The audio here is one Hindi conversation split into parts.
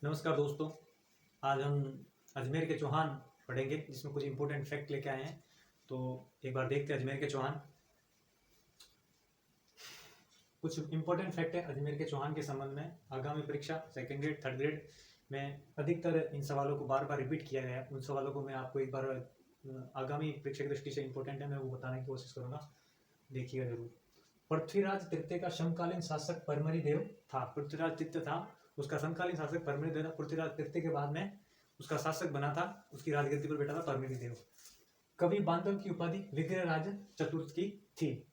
नमस्कार दोस्तों। आज हम अजमेर के चौहान पढ़ेंगे, जिसमें कुछ इंपॉर्टेंट फैक्ट लेके आए हैं। तो एक बार देखते हैं अजमेर के चौहान। कुछ इंपॉर्टेंट फैक्ट है अजमेर के चौहान के संबंध में। आगामी परीक्षा सेकंड ग्रेड थर्ड ग्रेड में अधिकतर इन सवालों को बार बार रिपीट किया गया है। उन सवालों को मैं आपको एक बार आगामी परीक्षा की दृष्टि से इंपॉर्टेंट है, मैं वो बताने की कोशिश करूंगा, देखिएगा जरूर। पृथ्वीराज तृतीय का समकालीन शासक परमरी देव था। पृथ्वीराज तृतीय था, उसका समकालीन शासक परमरी देव। पृथ्वीराज तृतीय के बाद में उसका शासक बना था, उसकी राजगद्दी पर बैठा था परमरी देव। कवि बांधव की उपाधि विग्रहराज चतुर्थ की थी।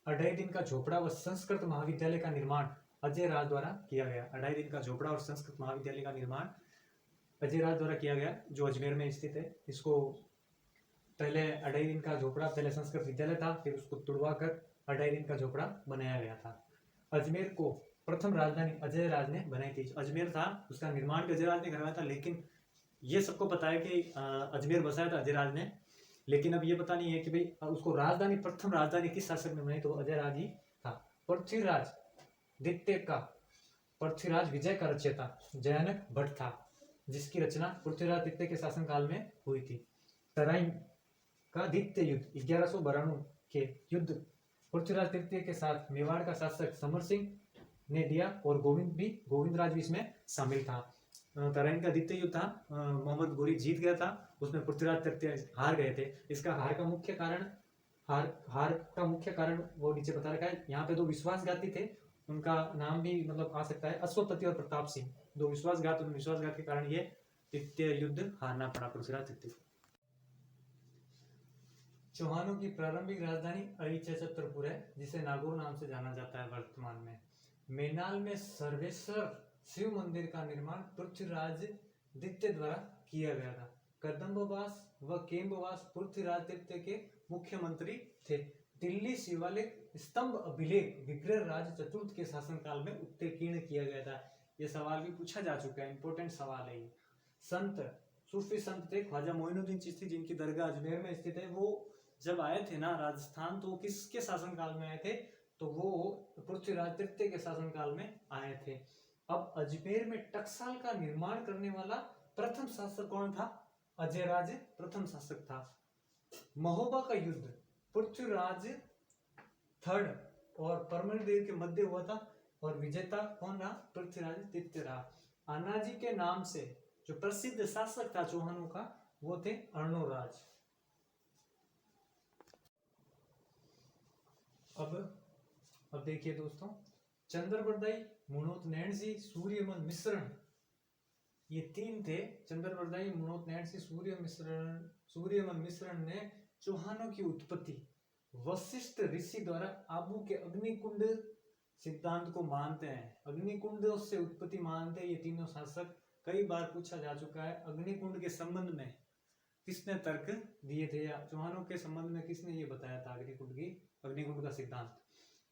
2.5 दिन का झोपड़ा व संस्कृत महाविद्यालय का निर्माण अजय राज द्वारा किया गया। 2.5 दिन का झोपड़ा और संस्कृत महाविद्यालय का निर्माण अजय राज द्वारा किया गया, जो अजमेर में स्थित है। इसको पहले 2.5 दिन का झोपड़ा, पहले संस्कृत विद्यालय था, फिर उसको तुड़वा कर 2.5 दिन का झोपड़ा बनाया गया था। अजमेर को प्रथम राजधानी अजय राज ने बनाई थी। अजमेर था, उसका निर्माण भी अजय राज ने करवाया था, लेकिन ये सबको पता है कि अजमेर बसाया था अजय राज ने। लेकिन अब ये पता नहीं है कि भाई उसको राजधानी, प्रथम राजधानी किस शासक ने बनाई, तो अजय राज ही था। पृथ्वीराज द्वितीय का, पृथ्वीराज विजय का रचयिता जयनक भट्ट था, जिसकी रचना पृथ्वीराज द्वितीय के शासनकाल में हुई थी। तराइन का द्वितीय युद्ध 1192 के युद्ध पृथ्वीराज तृतीय के साथ मेवाड़ का शासक समर सिंह ने दिया, और गोविंदराज भी इसमें शामिल था। तराइन का द्वितीय युद्ध था, मोहम्मद गोरी जीत गया था, उसमें पृथ्वीराज तृतीय हार गए थे। इसका हार का मुख्य कारण वो नीचे बता रखा है। यहाँ पे दो विश्वासघाती थे, उनका नाम भी मतलब आ सकता है, अश्वपति और प्रताप सिंह। दो विश्वासघात के कारण ये द्वितीय युद्ध हारना पड़ा पृथ्वीराज तृतीय को। चौहानों की प्रारंभिक राजधानी अरिचा छत्रपुर है, जिसे नागौर नाम से जाना जाता है वर्तमान में। मेनाल में सर्वेश्वर शिव मंदिर का निर्माण पृथ्वीराज द्वितीय द्वारा किया गया था। कदम्बवास व केम्बवास पृथ्वीराज तृतीय के मुख्यमंत्री थे। दिल्ली शिवालिक स्तंभ अभिलेख विग्रहराज चतुर्थ के शासनकाल में उत्कीर्ण किया गया था। यह सवाल भी पूछा जा चुका है, इंपॉर्टेंट सवाल है ये। संत सूफी संत थे ख्वाजा मोइनुद्दीन चिश्ती, जिनकी दरगाह अजमेर में स्थित है। वो जब आए थे ना राजस्थान, तो किसके शासनकाल में आए थे, तो वो पृथ्वीराज तृतीय के शासनकाल में आए थे। अब अजमेर में टकसाल का निर्माण करने वाला प्रथम शासक कौन था? अजय राज प्रथम शासक था। महोबा का युद्ध पृथ्वीराज थर्ड और परमल देव के मध्य हुआ था, और विजेता कौन रहा? पृथ्वीराज तृतीय रहा। आनाजी के नाम से जो प्रसिद्ध शासक था चौहानों का, वो थे अर्णोराज। अब देखिए दोस्तों, चंद्रबरदाई, मुणोत नैणसी, सूर्यमन मिश्रण, ये तीन थे। चंद्रबरदाई, मुणोत नैणसी, सूर्यमन मिश्रण ने चौहानों की उत्पत्ति वशिष्ठ ऋषि द्वारा आबू के अग्निकुंड सिद्धांत को मानते हैं। अग्निकुंड से उत्पत्ति मानते हैं ये तीनों शासक। कई बार पूछा जा चुका है अग्निकुंड के संबंध में किसने तर्क दिए थे, या चौहानों के संबंध में किसने ये बताया था अग्निकुंड का सिद्धांत।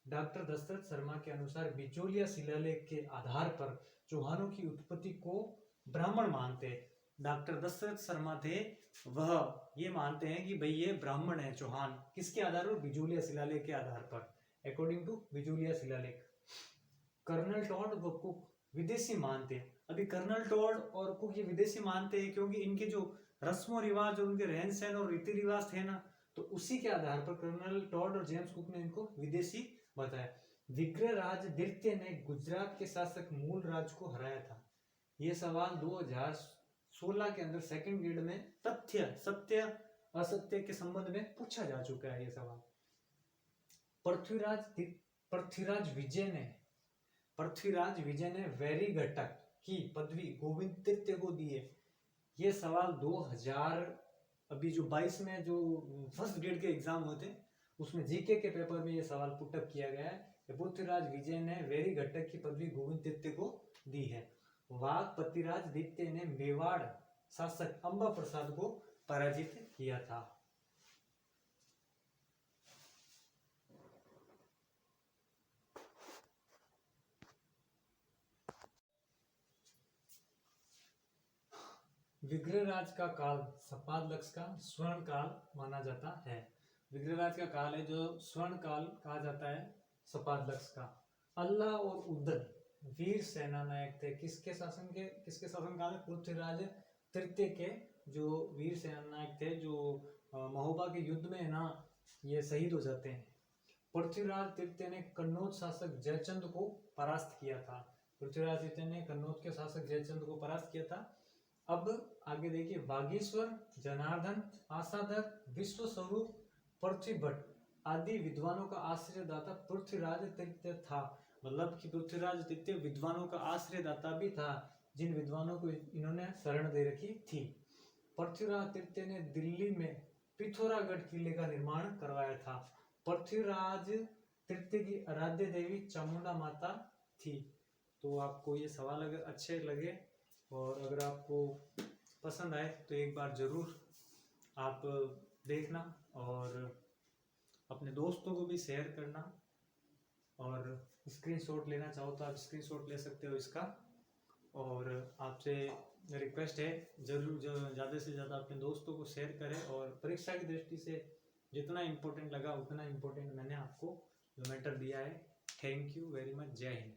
डॉक्टर दशरथ शर्मा के अनुसार बिजोलिया शिलालेख के आधार पर चौहानों की उत्पत्ति को ब्राह्मण मानते। डॉक्टर दशरथ शर्मा थे, वह ये मानते हैं कि भाई ये ब्राह्मण है चौहान। किसके आधार पर? बिजोलिया शिलालेख के आधार पर, अकॉर्डिंग टू बिजोलिया शिलालेख। कर्नल टॉड व कुक विदेशी मानते। अभी कर्नल टॉड और कुक ये विदेशी मानते हैं, क्योंकि इनके जो रस्मों रिवाज और उनके रहन सहन और रीति रिवाज थे ना, तो उसी के आधार पर कर्नल टॉड और जेम्स कुक ने इनको विदेशी बताया। विग्रहराज द्वितीय ने गुजरात के शासक मूलराज को हराया था। यह सवाल 2016 के अंदर सेकंड ग्रेड में तथ्य सत्य असत्य के संबंध में पूछा जा चुका है ये सवाल। पृथ्वीराज विजय ने वैरी घटक की पदवी गोविंद तृतीय को दी है। ये सवाल 2022 में जो फर्स्ट ग्रेड के एग्जाम हुए थे, उसमें जीके के पेपर में ये सवाल पुटअप किया गया है। पृथ्वीराज विजय ने वैरी घटक की पदवी गोविंद तृतीय को दी है। वाघपतिराज द्वितीय ने मेवाड़ शासक अंबा प्रसाद को पराजित किया था। विग्रहराज का काल सपादलक्ष का स्वर्ण काल माना जाता है। विग्रहराज का काल है जो स्वर्ण काल कहा जाता है सपादलक्ष का। अल्लाह और उद्दल वीर सेना नायक थे। किसके शासनकाल में? पृथ्वीराज तृतीय के जो वीर सेना नायक थे, जो महोबा के युद्ध में है ना ये शहीद हो जाते हैं। पृथ्वीराज तृतीय ने कन्नौज शासक जयचंद को परास्त किया था। पृथ्वीराज तृतीय ने कन्नौज के शासक जयचंद को परास्त किया था। अब आगे देखिए, वागीश्वर, जनार्दन, आशाधर, विश्वस्वरूप, पृथ्वीभट्ट आदि विद्वानों का आश्रयदाता पृथ्वीराज तृतीय था। मतलब कि पृथ्वीराज तृतीय विद्वानों का आश्रयदाता भी था, जिन विद्वानों को इन्होंने शरण दे रखी थी। पृथ्वीराज तृतीय ने दिल्ली में पिथौरागढ़ किले का निर्माण करवाया था। पृथ्वीराज तृतीय की आराध्य देवी चामुंडा माता थी। तो आपको ये सवाल अगर अच्छे लगे और अगर आपको पसंद आए तो एक बार जरूर आप देखना और अपने दोस्तों को भी शेयर करना, और स्क्रीनशॉट लेना चाहो तो आप स्क्रीनशॉट ले सकते हो इसका। और आपसे रिक्वेस्ट है जरूर ज़्यादा से ज़्यादा अपने दोस्तों को शेयर करें, और परीक्षा की दृष्टि से जितना इम्पोर्टेंट लगा उतना इम्पोर्टेंट मैंने आपको जो मैटर दिया है। Thank you very much. जय हिंद।